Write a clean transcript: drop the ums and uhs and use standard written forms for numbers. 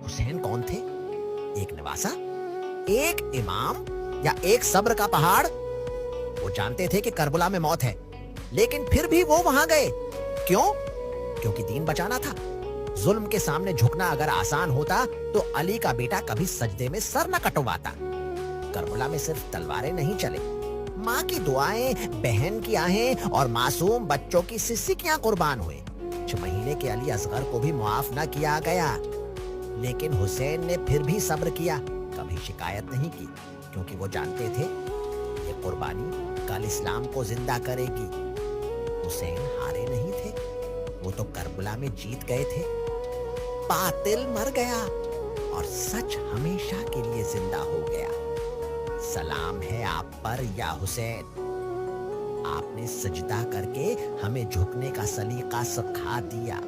حسین کون تھے؟ ایک نواسا، ایک امام، یا ایک صبر کا پہاڑ؟ وہ جانتے تھے کہ کربلا میں موت ہے، لیکن پھر بھی وہ وہاں گئے۔ کیوں؟ کیونکہ دین بچانا تھا۔ ظلم کے سامنے جھکنا اگر آسان ہوتا تو علی کا بیٹا کبھی سجدے میں سر نہ کٹواتا۔ کربلا میں صرف تلواریں نہیں چلے، ماں کی دعائیں، بہن کی آہیں اور معصوم بچوں کی سسکیاں قربان ہوئے۔ 6 مہینے کے علی اصغر کو بھی معاف نہ کیا گیا، لیکن حسین نے پھر بھی صبر کیا، کبھی شکایت نہیں کی، کیونکہ وہ جانتے تھے یہ قربانی کل اسلام کو زندہ کرے گی۔ حسین ہارے نہیں تھے، وہ تو کربلا میں جیت گئے تھے۔ باطل مر گیا اور سچ ہمیشہ کے لیے زندہ ہو گیا۔ سلام ہے آپ پر یا حسین، آپ نے سجدہ کر کے ہمیں جھکنے کا سلیقہ سکھا دیا۔